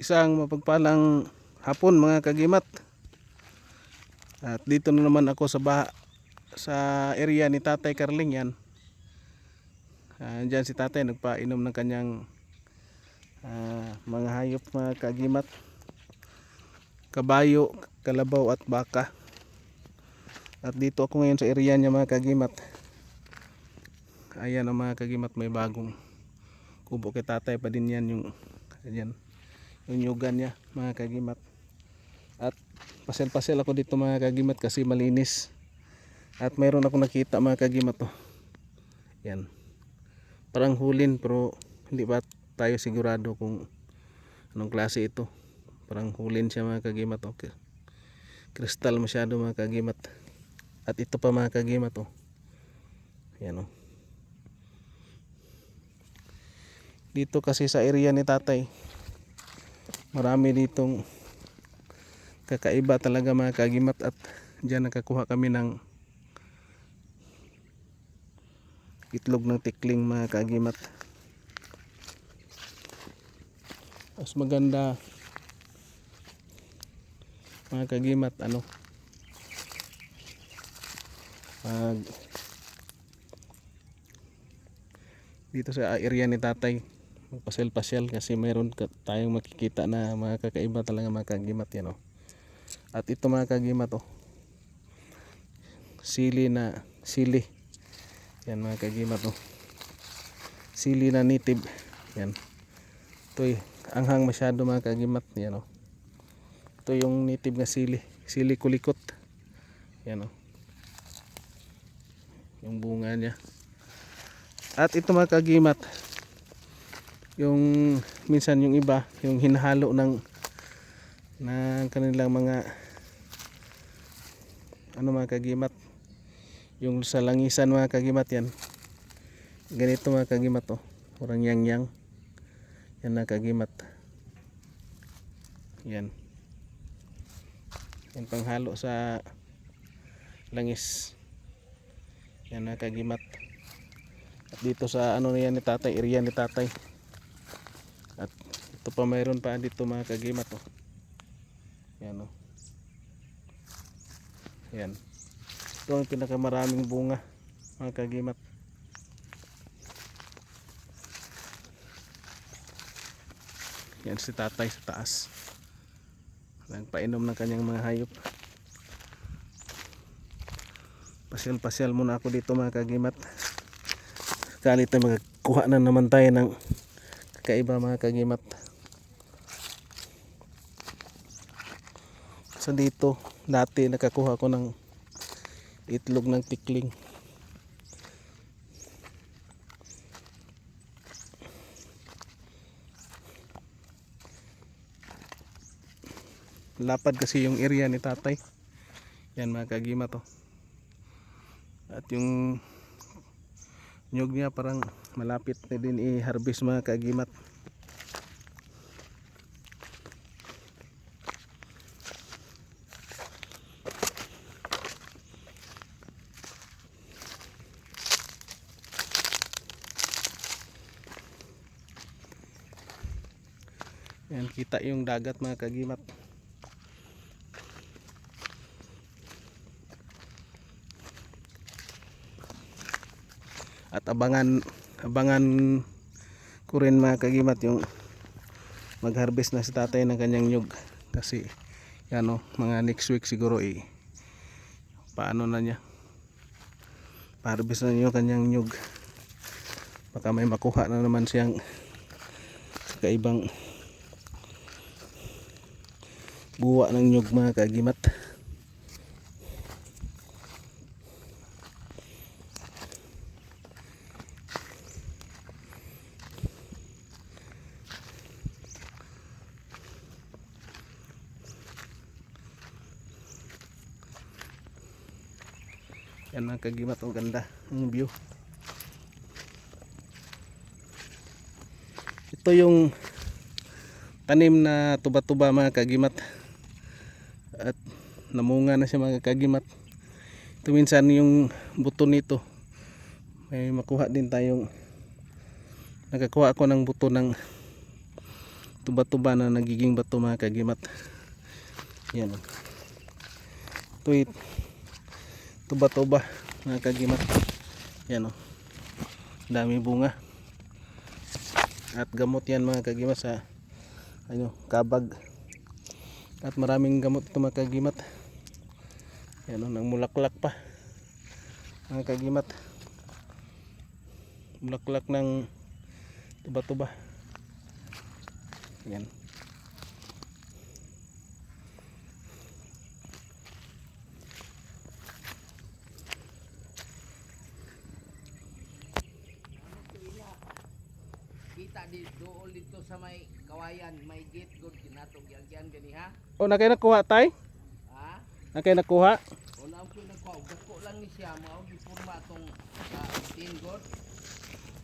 Isang mapagpalang hapon mga kagimat. At dito na naman ako sa area ni Tatay Carling yan. Diyan si Tatay nagpainom ng kanyang mga hayop mga kagimat. Kabayo, kalabaw at baka. At dito ako ngayon sa area niya mga kagimat. Ayan ang mga kagimat, may bagong kubo kay Tatay pa din yan yung nyugan niya mga kagimat. At pasel-pasel ako dito mga kagimat kasi malinis. At mayroon ako nakita mga kagimat to. Yan. Parang hulin pero hindi pa tayo sigurado kung anong klase ito. Parang hulin siya mga kagimat. Okay. Kristal masyado mga kagimat. At ito pa mga kagimat oh. Yan oh. Dito kasi sa area ni Tatay, marami ditong kakaiba talaga mga kagimat. At dyan nakakuha kami ng itlog ng tikling mga kagimat. Mas maganda mga kagimat dito sa area ni Tatay magpasyal-pasyal kasi mayroon tayong makikita na mga kakaiba talaga mga kagimat yan oh. At ito mga kagimat oh, sili yan mga kagimat oh, sili na native yan. Ito anghang masyado mga kagimat yan oh. Ito yung native na sili kulikot yan oh, yung bunga niya. At ito mga kagimat, yung minsan yung iba yung hinahalo ng kanilang mga mga kagimat, yung sa langisan mga kagimat yan. Ganito mga kagimat oh, orang yang yan na kagimat. Yan panghalo sa langis yan na kagimat. At dito sa yan ni Tatay, area ni Tatay. At ito pa mayroon pa dito mga kagimat oh. Yan oh. Yan. Ito ang pinakamaraming bunga mga kagimat. Yan si Tatay sa taas. Nagpainom ng kanyang mga hayop. Pasyal-pasyal muna ako dito mga kagimat. Sakali tayo magkuha na naman tayo ng kakaiba mga kagimat. So dito dati nakakuha ko ng itlog ng tikling. Lapad kasi yung area ni Tatay. Yan mga kagimat oh. At yung nyug niya parang malapit na din i-harvest mga kagimat. Yan, kita yung dagat mga kagimat. At abangan ko rin mga kagimat yung mag-harvest na si Tatay ng kanyang nyug. Kasi yan o, mga next week siguro paano na niya, pa-harvest na niya yung kanyang nyug. Baka may makuha na naman siyang kaibang buwa ng nyug mga kagimat. Yan mga kagimat, ang ganda ng view. Ito yung tanim na tuba-tuba mga kagimat. At namunga na siya mga kagimat. Ito minsan yung buto nito, may makuha din tayong, nakakuha ako ng buto ng tuba-tuba na nagiging bato mga kagimat. Yan o. Ito'y tuba-tuba mga kagimat. Yan o. Dami bunga. At gamot yan mga kagimat sa kabag. At maraming gamot ito mga kagimat. Yan o, nang mulaklak pa mga kagimat. Mulaklak ng tuba-tuba. Yan. Kita di dool dito sa may kawayan, may gate good kinatog yan gani ha. O na kayo nakuha tay? Ha? Na kayo nakuha? Wala ko nagkuha, dako lang ni siya, mao gi porma tong tin god.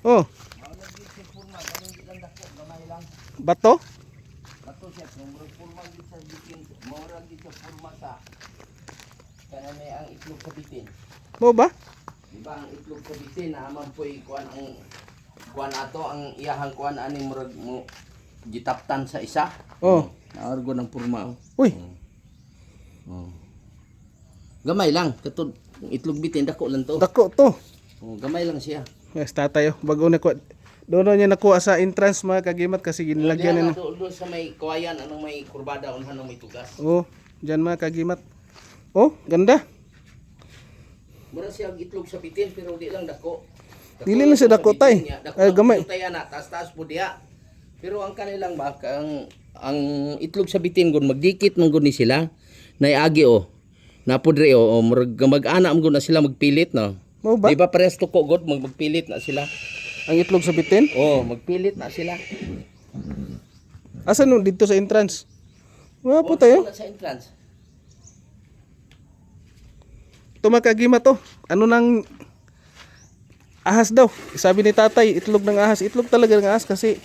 Oh, Mao lang gi si porma, ganun di lang dako, gamay lang. bato? Bato siya kung porma gi sa bitin, mao ra gi sa porma sa kana may ang itlog sa bitin. Mo ba? Di ba ang itlog sa bitin naman po'y kuan ang kuan ato ang iyahang kuan ani murag mo gitaptan sa isa. Oh. Naargo ng porma. Uy, Oh. Gamay lang, katud itlog bitin dako lang to. dako to. Oh, gamay lang siya. Yes, tatay oh. Bago nakuha. Doon niya nakuha sa entrance mga kagimat kasi ginilagyan Diyan nila. doon sa may kawayan anong may kurbada unhan ng may tugas. Oh, diyan mga kagimat. Oh, ganda. Mura siya itlog sa bitin pero di lang dako. Dili lang siya dako, tay. Ay, gamay. Tay na taas-taas po diha. Pero ang kanilang ba ang itlog sa bitin gon magdikit man gon ni sila. Naiagi oh. Napudre oh, murag mag-ana mo na sila magpilit no. Mo ba? Di ba pares to ko god magpilit na sila. Ang itlog sa bitin? Oh, magpilit na sila. Asa no dito sa entrance? Wala po tayo. Sa entrance. Ito mga kagimat to. Ano nang ahas daw? Sabi ni tatay, itlog ng ahas. Itlog talaga ng ahas kasi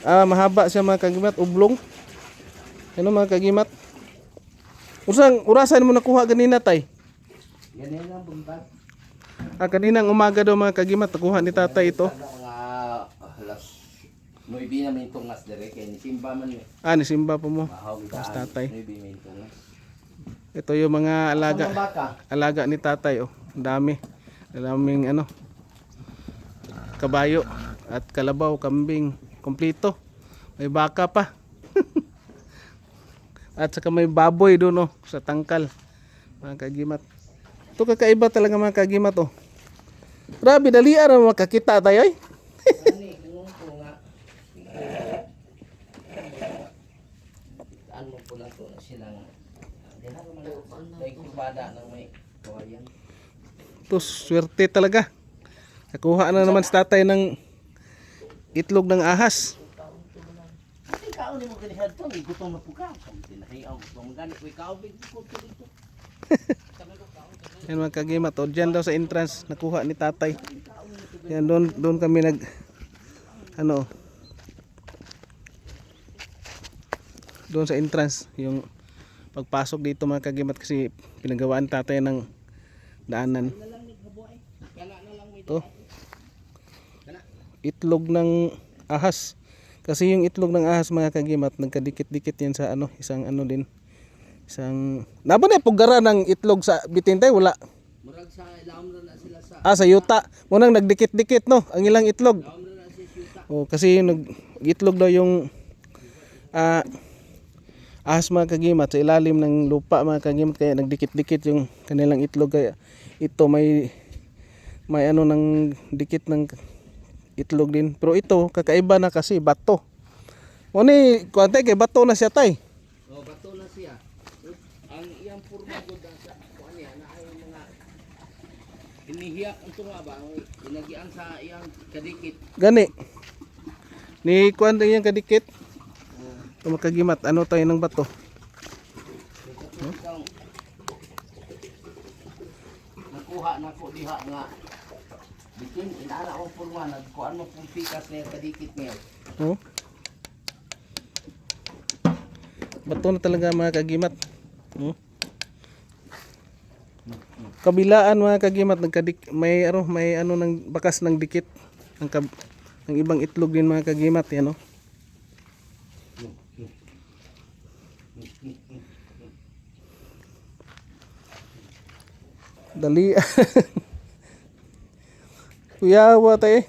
mahaba siya mga kagimat, ublong. Ano mga kagimat? Urasan mo nakuha ganina tay? Ganyan lang buntag. Kaninang umaga daw mga kagimat, nakuha ni tatay ito. Mga alas 9 na may tungas dire kay ni Simba man ni. Ni Simba po mo. Mahaw Mas kita. tatay. 9 may tungas. Ito yung mga alaga. Mga baka. Alaga ni tatay oh. Ang dami. Daming kabayo at kalabaw, kambing, kompleto. May baka pa. At saka may baboy doon sa tangkal. Mga kagimat. Ito kakaiba talaga mga kagimat oh. Grabe, dalian na makakita tayo ay. Ani kung nga. Ano po na to silang diha man may kurbada ng may kawayan. Ito, swerte talaga. Nakuha na naman si tatay ng itlog ng ahas. Kasi kaon ni mo ganihad to, gutom na puka. Tinahiyaw mo magani ko ikaw big ko dito. Yan mga kagimat oh. Diyan daw sa entrance nakuha ni tatay. Yan doon kami doon sa entrance yung pagpasok dito mga kagimat kasi pinagawaan tatay ng daanan. Ito. Itlog ng ahas. Kasi yung itlog ng ahas mga kagimat nagkadikit-dikit yan sa isang din. Isang nabo na pugara ng itlog sa bitin tay wala. Murag sa laom na sila sa Sa yuta. Munang nagdikit-dikit no ang ilang itlog. laom na si yuta. Oh, kasi itlog daw yung ahas mga kagimat sa ilalim ng lupa mga kagimat kaya nagdikit-dikit yung kanilang itlog kaya ito may ng dikit ng itlog din. Pero ito kakaiba na kasi bato. O ni kuante kay bato na siya tay. Oh, bato na siya. Ang iyang porma gud sa kuan niya na ay mga inihiyak ang tunga ba ang inagian sa iyang kadikit. Gani. Ni kuante yang kadikit. Makagimat ano tayo ng bato. Nakuha na ko diha nga bitin inana ko porma nagkuan mo pung pikas niya kadikit niya. Oh. Bato na talaga mga kagimat. Oh. Kabilaan mga kagimat may ng bakas ng dikit ng ibang itlog din mga kagimat yan oh. Dali. Kuya, what eh?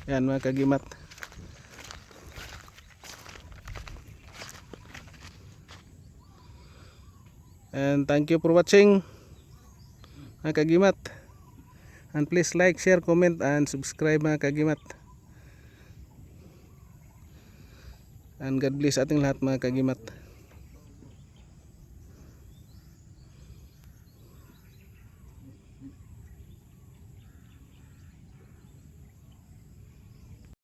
Yan mga kagimat. And thank you for watching mga kagimat. And please like, share, comment, and subscribe mga kagimat. And God bless ating lahat mga kagimat.